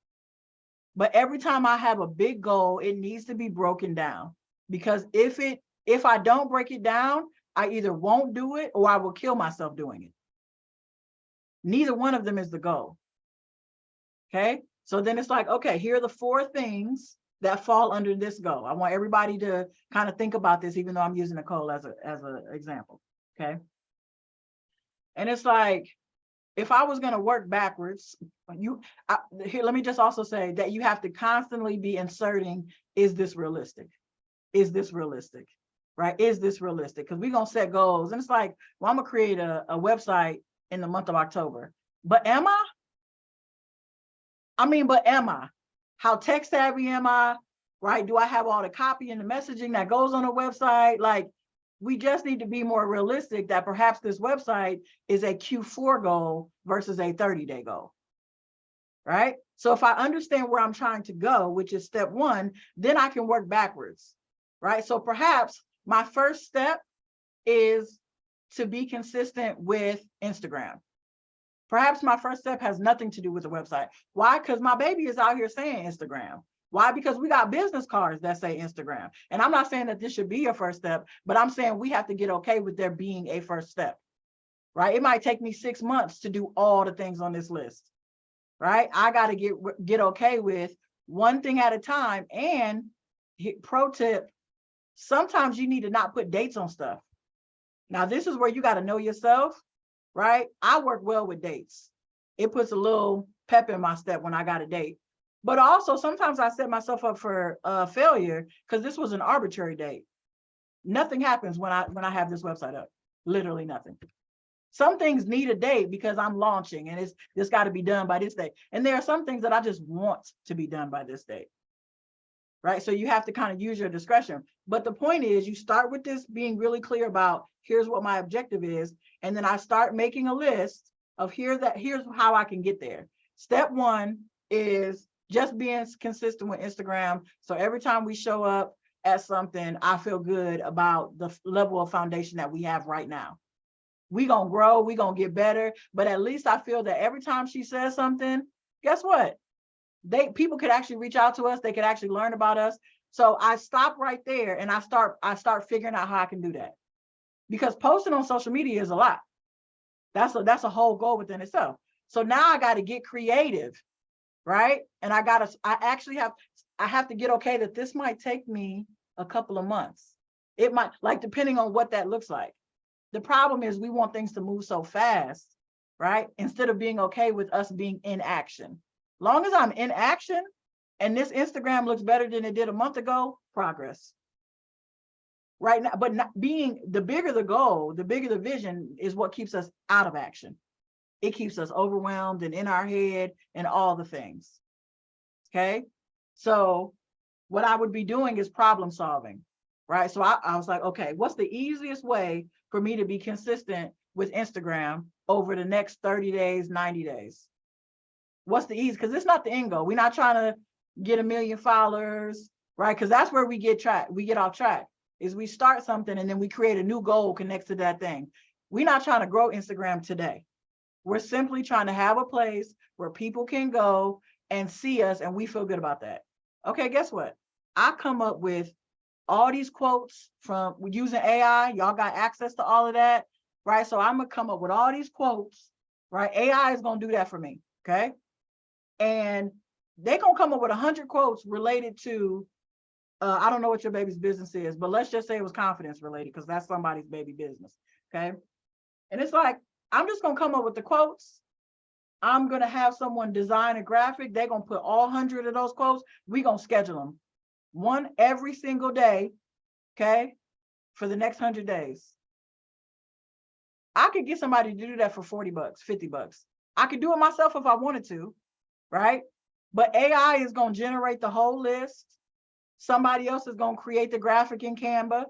But every time I have a big goal, it needs to be broken down. Because if it If I don't break it down, I either won't do it or I will kill myself doing it. Neither one of them is the goal. Okay. So then it's like, okay, here are the 4 things that fall under this goal. I want everybody to kind of think about this, even though I'm using Nicole as an example. Okay. And it's like, if I was going to work backwards, here, let me just also say that you have to constantly be inserting, is this realistic? Is this realistic? Right? Is this realistic? Because we're going to set goals. And it's like, well, I'm going to create a website in the month of October. But am I? But am I? How tech savvy am I? Right? Do I have all the copy and the messaging that goes on a website? Like, we just need to be more realistic that perhaps this website is a Q4 goal versus a 30-day goal. Right? So if I understand where I'm trying to go, which is step 1, then I can work backwards. Right? So perhaps my first step is to be consistent with Instagram. Perhaps my first step has nothing to do with the website. Why? Because my baby is out here saying Instagram. Why? Because we got business cards that say Instagram. And I'm not saying that this should be your first step, but I'm saying we have to get okay with there being a first step, right? It might take me 6 months to do all the things on this list, right? I got to get okay with one thing at a time. And pro tip, sometimes you need to not put dates on stuff. Now, this is where you got to know yourself, right? I work well with dates. It puts a little pep in my step when I got a date. But also sometimes I set myself up for failure because this was an arbitrary date. Nothing happens when I have this website up. Literally nothing. Some things need a date because I'm launching and it's got to be done by this date. And there are some things that I just want to be done by this date. Right? So you have to kind of use your discretion. But the point is, you start with this being really clear about here's what my objective is. And then I start making a list of here's how I can get there. Step 1 is just being consistent with Instagram. So every time we show up at something, I feel good about the level of foundation that we have right now. We're going to grow, we're going to get better, but at least I feel that every time she says something, guess what? People could actually reach out to us. They could actually learn about us. So I stop right there and I start figuring out how I can do that. Because posting on social media is a lot. That's a whole goal within itself. So now I got to get creative, right? And I have to get okay that this might take me a couple of months. It might, like, depending on what that looks like. The problem is we want things to move so fast, right? Instead of being okay with us being in action. Long as I'm in action and this Instagram looks better than it did a month ago, progress. Right now, but not being the bigger the goal, the bigger the vision is what keeps us out of action. It keeps us overwhelmed and in our head and all the things. Okay. So what I would be doing is problem solving, right? So I was like, okay, what's the easiest way for me to be consistent with Instagram over the next 30 days, 90 days? What's the easy? Because it's not the end goal. We're not trying to get 1 million followers, right? Because that's where we get off track. Is we start something and then we create a new goal connected to that thing. We're not trying to grow Instagram today. We're simply trying to have a place where people can go and see us and we feel good about that. Okay, guess what? I come up with all these quotes from using AI. Y'all got access to all of that, right? So I'm gonna come up with all these quotes, right? AI is gonna do that for me, okay? And they're gonna come up with 100 quotes related to I don't know what your baby's business is, but let's just say it was confidence related because that's somebody's baby business, okay? And it's like, I'm just gonna come up with the quotes. I'm gonna have someone design a graphic. They're gonna put all 100 of those quotes. We're gonna schedule them one every single day, okay? For the next 100 days. I could get somebody to do that for 40 bucks, 50 bucks. I could do it myself if I wanted to, right? But AI is gonna generate the whole list. Somebody else is going to create the graphic in Canva.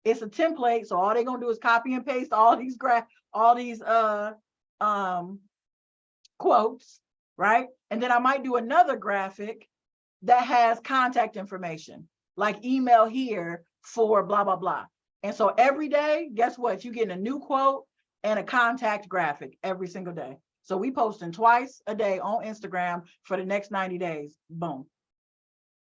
It's a template, so all they're going to do is copy and paste all these quotes, right? And then I might do another graphic that has contact information, like email here for blah, blah, blah. And so every day, guess what? You're getting a new quote and a contact graphic every single day. So we posting twice a day on Instagram for the next 90 days. Boom.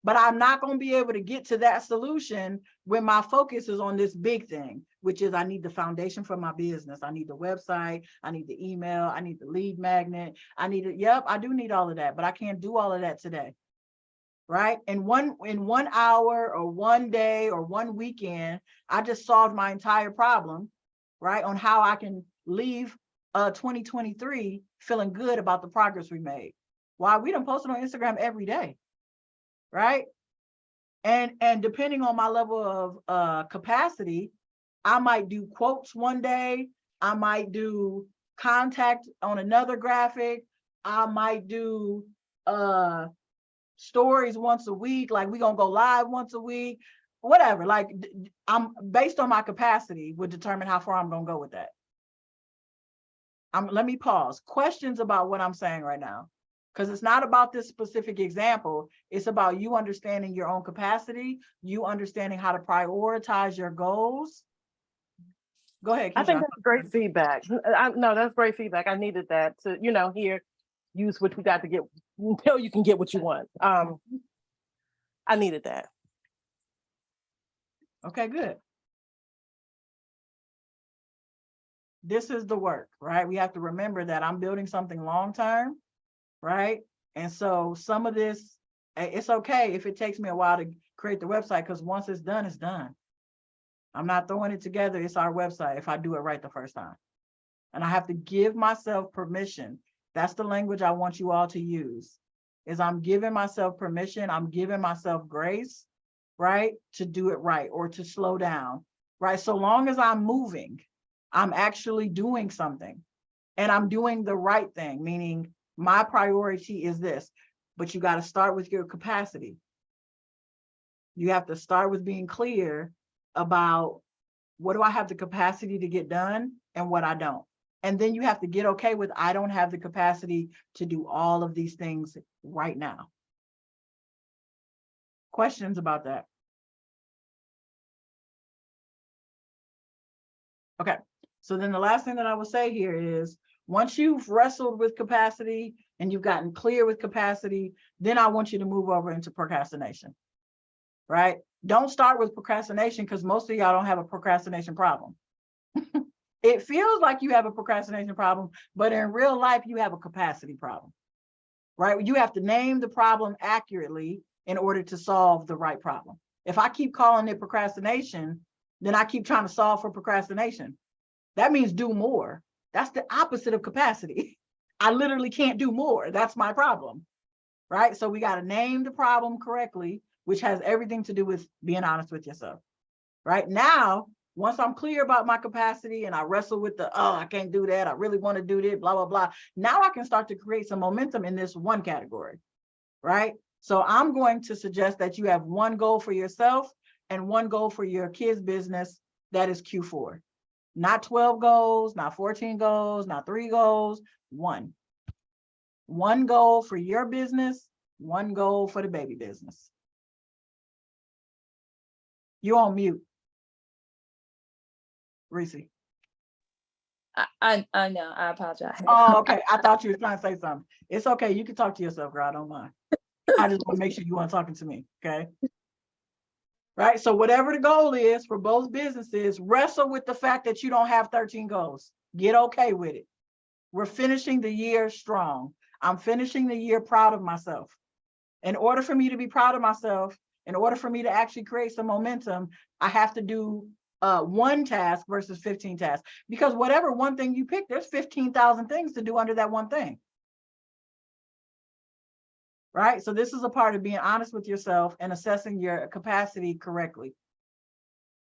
But I'm not going to be able to get to that solution when my focus is on this big thing, which is I need the foundation for my business. I need the website. I need the email. I need the lead magnet. I need it. Yep, I do need all of that, but I can't do all of that today. Right? In one hour or one day or one weekend, I just solved my entire problem, right? On how I can leave 2023 feeling good about the progress we made. Why? We done posted on Instagram every day. Right? And depending on my level of capacity, I might do quotes one day, I might do contact on another graphic, I might do stories once a week, like we gonna go live once a week, whatever. Like I'm based on my capacity would determine how far I'm gonna go with that. Let me pause. Questions about what I'm saying right now. Because it's not about this specific example. It's about you understanding your own capacity, you understanding how to prioritize your goals. Go ahead, Keisha. I think that's great feedback. No, that's great feedback. I needed that to, hear, use what you got to get, until you can get what you want. I needed that. Okay, good. This is the work, right? We have to remember that I'm building something long-term, right? And so some of this, it's okay if it takes me a while to create the website, because once it's done, it's done. I'm not throwing it together. It's our website if I do it right the first time. And I have to give myself permission. That's the language I want you all to use, is I'm giving myself permission. I'm giving myself grace, right? To do it right or to slow down, right? So long as I'm moving, I'm actually doing something and I'm doing the right thing, meaning my priority is this, but you got to start with your capacity. You have to start with being clear about what do I have the capacity to get done and what I don't. And then you have to get okay with, I don't have the capacity to do all of these things right now. Questions about that? Okay, so then the last thing that I will say here is, once you've wrestled with capacity and you've gotten clear with capacity, then I want you to move over into procrastination, right? Don't start with procrastination, because most of y'all don't have a procrastination problem. It feels like you have a procrastination problem, but in real life, you have a capacity problem, right? You have to name the problem accurately in order to solve the right problem. If I keep calling it procrastination, then I keep trying to solve for procrastination. That means do more. That's the opposite of capacity. I literally can't do more. That's my problem, right? So we got to name the problem correctly, which has everything to do with being honest with yourself, right? Now, once I'm clear about my capacity and I wrestle with the, oh, I can't do that, I really want to do this, blah, blah, blah. Now I can start to create some momentum in this one category, right? So I'm going to suggest that you have one goal for yourself and one goal for your kids' business. That is Q4. Not 12 goals, not 14 goals, not 3 goals, one. One goal for your business, one goal for the baby business. You're on mute. Reese. I know. I apologize. Oh, okay. I thought you were trying to say something. It's okay. You can talk to yourself, girl. I don't mind. I just want to make sure you weren't talking to me. Okay. Right. So whatever the goal is for both businesses, wrestle with the fact that you don't have 13 goals. Get okay with it. We're finishing the year strong. I'm finishing the year proud of myself. In order for me to be proud of myself, in order for me to actually create some momentum, I have to do one task versus 15 tasks, because whatever one thing you pick, there's 15,000 things to do under that one thing. Right? So this is a part of being honest with yourself and assessing your capacity correctly.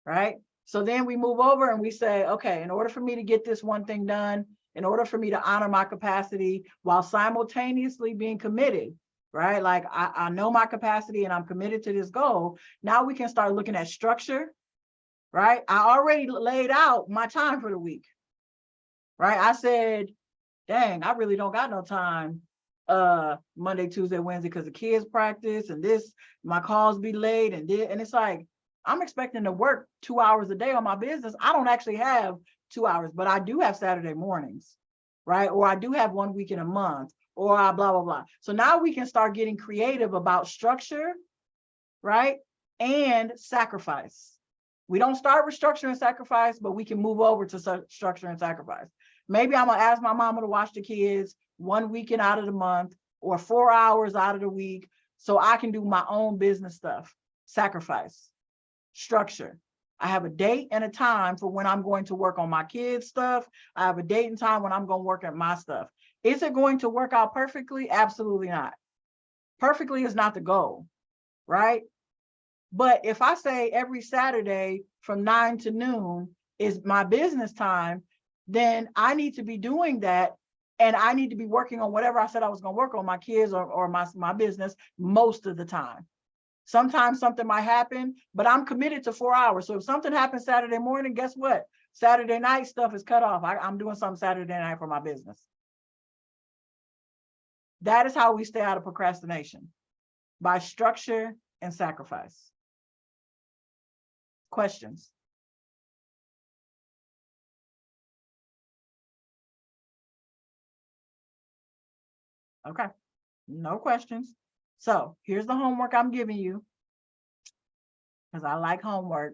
Right? So then we move over and we say, okay, in order for me to get this one thing done, in order for me to honor my capacity while simultaneously being committed, right? Like I know my capacity and I'm committed to this goal. Now we can start looking at structure, right? I already laid out my time for the week, right? I said, dang, I really don't got no time Monday, Tuesday, Wednesday, because the kids practice and this, my calls be late and this, and it's like, I'm expecting to work 2 hours a day on my business. I don't actually have 2 hours, but I do have Saturday mornings, right? Or I do have 1 week in a month, or blah, blah, blah. So now we can start getting creative about structure, right? And sacrifice. We don't start with structure and sacrifice, but we can move over to structure and sacrifice. Maybe I'm gonna ask my mama to watch the kids 1 weekend out of the month or 4 hours out of the week so I can do my own business stuff. Sacrifice. Structure. I have a date and a time for when I'm going to work on my kids' stuff. I have a date and time when I'm going to work at my stuff. Is it going to work out perfectly? Absolutely not. Perfectly is not the goal, right? But if I say every Saturday from 9 to noon is my business time, then I need to be doing that. And I need to be working on whatever I said I was going to work on, my kids or my business, most of the time. Sometimes something might happen, but I'm committed to 4 hours. So if something happens Saturday morning, guess what? Saturday night stuff is cut off. I'm doing something Saturday night for my business. That is how we stay out of procrastination, by structure and sacrifice. Questions? Okay, no questions. So here's the homework I'm giving you, because I like homework,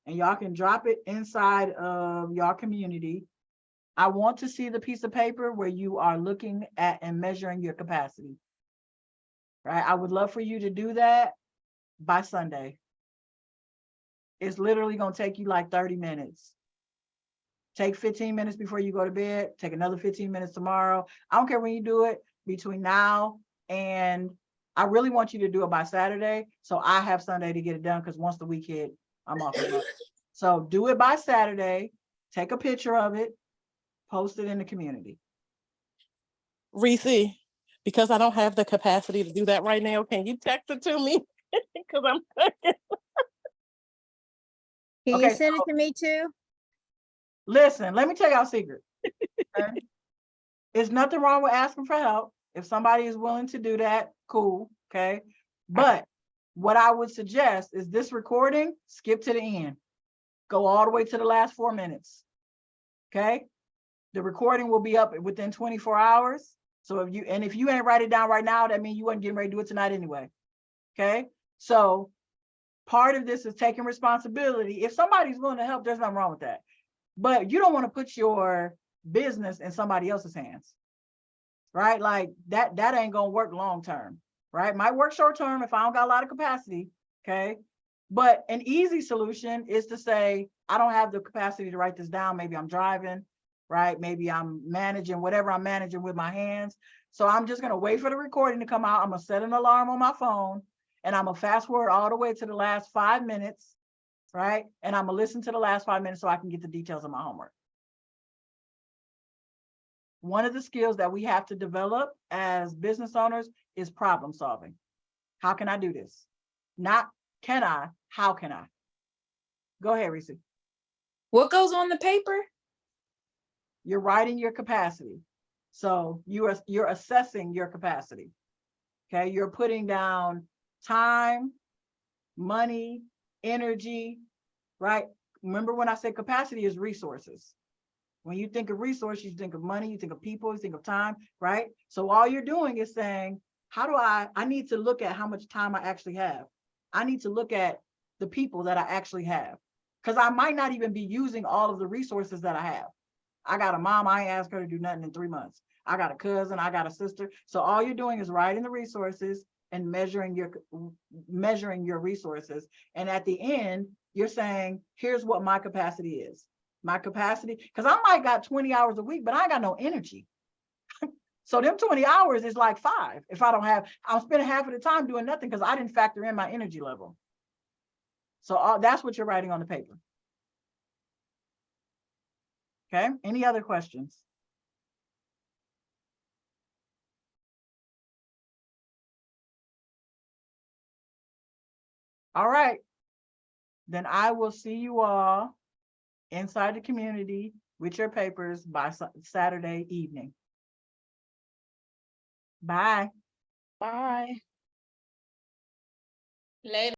and y'all can drop it inside of your community. I want to see the piece of paper where you are looking at and measuring your capacity, right? I would love for you to do that by Sunday. It's literally going to take you like 30 minutes. Take 15 minutes before you go to bed, take another 15 minutes tomorrow. I don't care when you do it, between now and I really want you to do it by Saturday. So I have Sunday to get it done, because once the week hit, I'm off the hook. So do it by Saturday, take a picture of it, post it in the community. Reese, because I don't have the capacity to do that right now, can you text it to me? Because I'm cooking. Can Okay, you send it to me too? Listen, let me tell y'all a secret. Okay? There's nothing wrong with asking for help. If somebody is willing to do that, cool, okay? But what I would suggest is this recording, skip to the end. Go all the way to the last 4 minutes, okay? The recording will be up within 24 hours. So if you ain't write it down right now, that means you wasn't getting ready to do it tonight anyway, okay? So part of this is taking responsibility. If somebody's willing to help, there's nothing wrong with that. But you don't want to put your business in somebody else's hands, right? Like that ain't gonna work long term, right? Might work short term if I don't got a lot of capacity, okay? But an easy solution is to say, I don't have the capacity to write this down. Maybe I'm driving, right? Maybe I'm managing whatever I'm managing with my hands. So I'm just gonna wait for the recording to come out. I'm gonna set an alarm on my phone, and I'm gonna fast forward all the way to the last 5 minutes, right? And I'm gonna listen to the last 5 minutes so I can get the details of my homework. One of the skills that we have to develop as business owners is problem solving. How can I do this? Not can I, how can I? Go ahead, Reese. What goes on the paper? You're writing your capacity. So you're assessing your capacity. Okay, you're putting down time, money, energy, right? Remember when I said capacity is resources. When you think of resources, you think of money, you think of people, you think of time, right? So all you're doing is saying, how do I need to look at how much time I actually have. I need to look at the people that I actually have, because I might not even be using all of the resources that I have. I got a mom, I ain't asked her to do nothing in 3 months. I got a cousin, I got a sister. So all you're doing is writing the resources and measuring your resources. And at the end, you're saying, here's what my capacity is. My capacity, because I might got 20 hours a week, but I ain't got no energy. So them 20 hours is like 5. If I don't have, I'm spending half of the time doing nothing because I didn't factor in my energy level. So that's what you're writing on the paper. Okay, any other questions? All right, then I will see you all inside the community with your papers by Saturday evening. Bye. Bye. Later.